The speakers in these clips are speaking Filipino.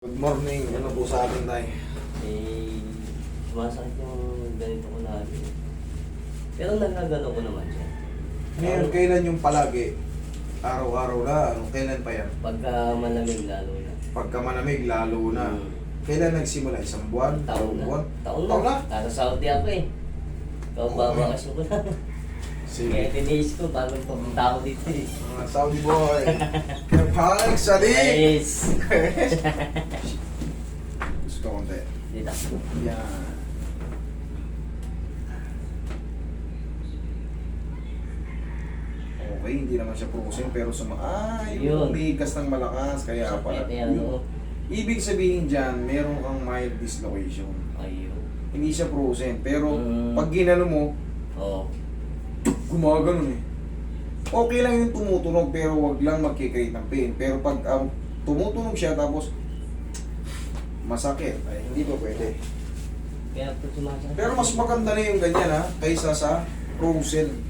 Good morning, ano po sa atin tayo? Sumasakit yung ganito ko lagi. Pero nagkagano ko naman siya. Ngayon, kailan yung palagi? Araw-araw na, kailan pa yan? Pagka malamig lalo na. Pagka manamig, lalo na. Kailan nagsimula? Isang buwan? Taon na. Buwan? Taon Taon na? na. Nasa Saudi ako eh. Ikaw babakasyon ko na. Sige. Kaya tiniis ko bago pumunta ako dito eh. Mga Saudi boy. Kapag sali! Yes! Gusto konti. Dito. Yan. Okay, hindi naman siya frozen pero Yun. umiigas ng malakas kaya pala. Sakit yan, Yun. no? Ibig sabihin dyan, meron kang mild dislocation. Ayun. Hindi siya frozen pero Mm. pag ginano mo, Oo. gumaganon eh. Okay lang yung tumutunog pero wag lang magkikreate ng pain. Pero pag tumutunog siya tapos masakit, ay hindi pa pwede. Kaya pag sumasakit. Pero mas maganda na yung ganyan ha, kaysa sa frozen.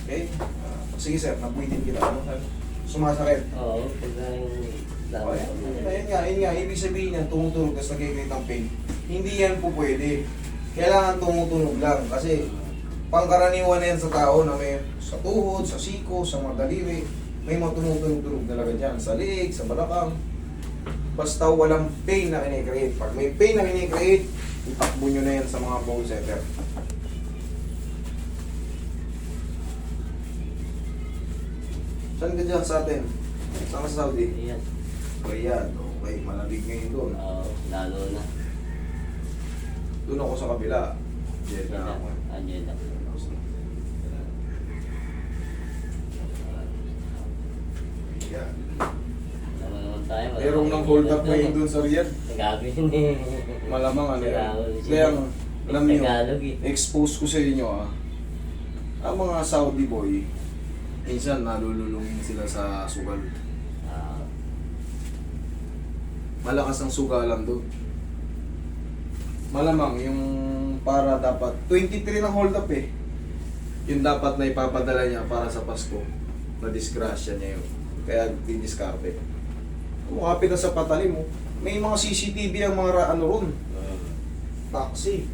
Okay? Sige sir, napuitin kita. Ano? Sumasakit. Oo, pagka yung Oh, yun nga, ibig sabihin yan, tumutunog tapos nagkikreate ng pain. Hindi yan po pwede. Kailangan tumutunog lang kasi pangkaraniwan na yan sa tao na may sa tuhod, sa siko, sa mga daliri, may mga tumutunog-tunog talaga dyan. Sa leeg, sa balakang. Basta walang pain na kinikreate. Pag may pain na kinikreate, itakbo nyo na yan sa mga ball setter. Saan ka dyan sa atin? Saan ka sa Saudi? Ayan. Riyadh. Okay, malamig ngayon doon. Oo, lalo na. Doon ako sa kabila. Jeddah ako. Jeddah. Yan. Naman tayo. Merong nang hold up ngayon doon sa Riyadh. Gabi yun eh. Malamang ano yan. Tagalog. Kaya alam niyo, Tagalog eh. expose ko sa inyo ang mga Saudi boy, minsan nalululungin sila sa sugal. Ah, Malakas ang sugalan doon. Malamang yung para dapat 23 ng hold up eh. Yung dapat na ipapadala niya para sa Pasko. Na disgrasya niya yun. Kaya didiskarte. Kumapit na sa patalim mo. May mga CCTV ang mga ano ron. Taxi.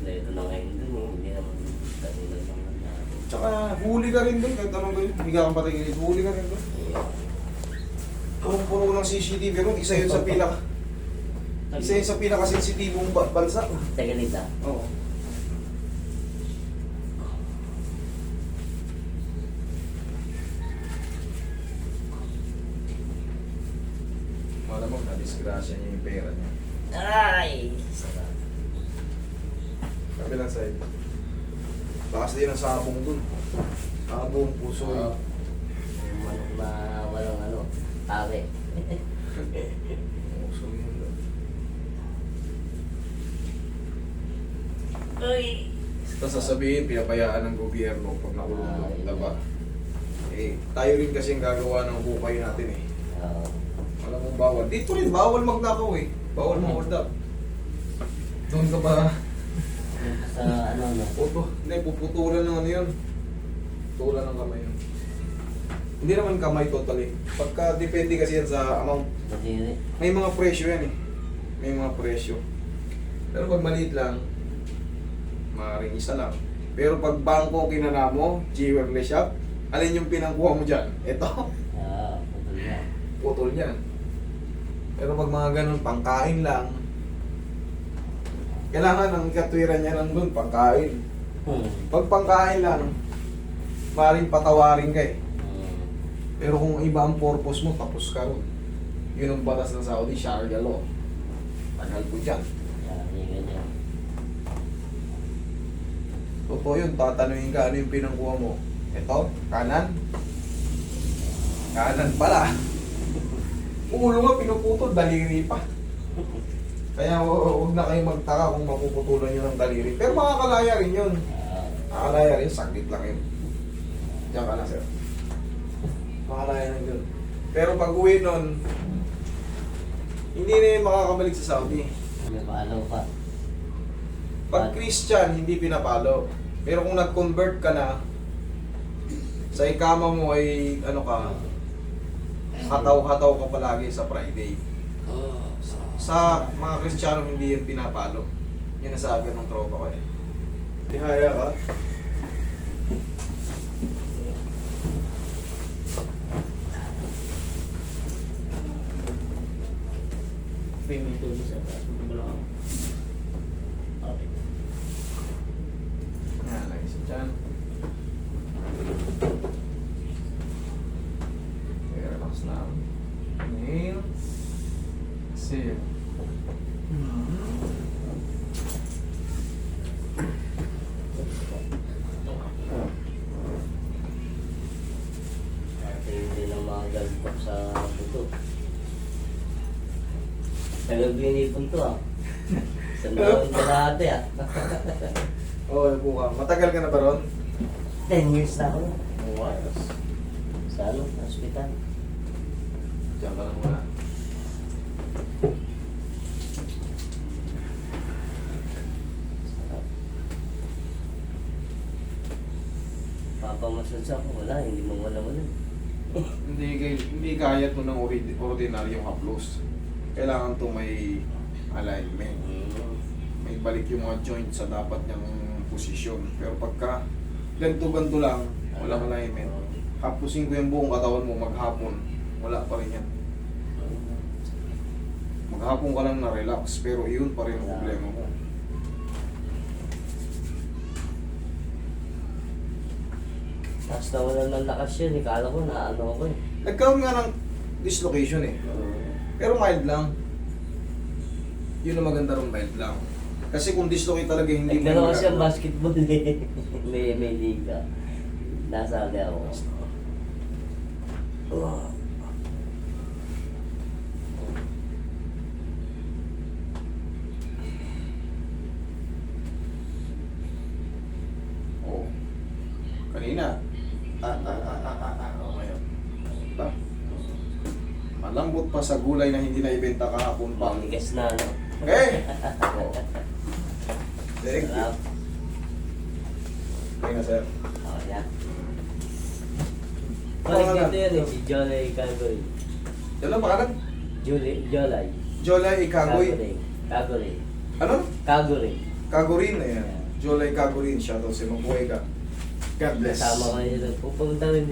ito na ngayon dun eh. Hindi naman katulad naman natin. Tsaka huli ka rin doon. Kahit anong gawin. Hindi ka kang patingin. Huli ka rin doon. Puro-puro ng CCTV ron. Isa yun sa pinaka. Isa yun sa pinaka-sensitibong bansa. Tagalita. Oo. Malamang na-disgrasya niya yung pera niya. Ay! Sarap. Kabilang side. Bakas din ang sabong dun. Sabong, puso. Yung manok na walang ano, tari. Puso yun. Uy! Tapos sasabihin, pinapayaan ng gobyerno pag nakulong doon. Diba? Eh, tayo rin kasi ang gagawa ng hukay natin eh. Oo. Alam mo bawal. Dito rin, bawal magnakaw eh. Bawal mag-hold up. Doon ka ba? Sa ano na. Hindi, puputulan ng ano yun. Putulan ng kamay yun. Hindi naman kamay totally. Pagka depende kasi yan sa amount. Matiri. May mga presyo yan eh. May mga presyo. Pero pag maliit lang, maaaring isa lang. Pero pag bangko kinana mo, jewelry shop, alin yung pinangkuha mo dyan? Ito, Ah, putol yan. putol yan. Pero pag mga ganun, pangkain lang, kailangan ang katwiran niya lang doon, pangkain. Pag pangkain lang, maaaring patawarin ka eh. Pero kung iba ang purpose mo, tapos ka ron. Yun ang batas ng Saudi, Sharia law. Tagal po dyan. Yan, yung ganyan. Totoo yun, tatanungin ka ano yung pinangkuha mo. Ito, kanan. Kanan pala. Ulo nga, pinuputol, daliri pa. Kaya huwag na kayong magtaka kung mapuputulan nyo ng daliri. Pero makakalaya rin yun. Makakalaya rin, saglit lang yun. Diyan ka na, sir. Makakalaya rin yun. Pero pag uwi nun, hindi na yun makakabalik sa Saudi. May paalaw pa. Pag Christian, hindi pinapalo. Pero kung nag-convert ka na, sa ikama mo ay ano ka, hataw-hataw ka palagi sa Friday. Sa mga Kristiyano, hindi yan pinapalo. Yan nasabi ng tropa ko eh. Tihaya ka. May tuloy sa taas. Wala ako. Okay. Yan, lagi sa tiyan. Okay, relax lang. Inhale. Exhale. Hindi lang mga galpok sa buto. Tagal binipon to ah. Sandaan ka lahat ah. Oo, oh, buka. Matagal ka na ba ron? 10 years na ako. Ayos. Sa ano? Hospital. Diyan ka lang muna. Papamasad ako. Wala, hindi mo wala-wala. Hindi kaya ito ng ordinaryong haplos. Kailangan to may alignment. May balik yung mga joint sa dapat niyang posisyon. Pero pagka ganto-ganto lang, walang alignment, hapusin ko yung buong katawan mo maghapon, wala pa rin yan. Maghapon ka lang na-relax, pero iyon pa rin ang problema mo. Tapos nawalan ng lakas yun. Kala ko na ano ako eh. Nagkaroon nga ng dislocation eh. Pero mild lang. Yun ang maganda ron, mild lang. Kasi kung dislocate talaga, hindi mo Nagdala kasi ang magagawa. basketball eh. may liga. Nasali ako. Oo. Kanina. Okay. Ba? Malambot pa sa gulay na hindi na ibenta kahapon pa. Pangnigas na ano. Okay? Oo. Very good. Sarap. Okay na, sir. Oh, yan. Balik dito yan eh. Si Jolay Kagoy. Yan lang pangalan? Jolay. Jolay Ikagoy. Kagoy. Ano? Kagoy. Kagurin. Ayan. Jolay Kagurin. Shoutout sa mabuhay ka. God bless. Kasama ko yun. Pupunta rin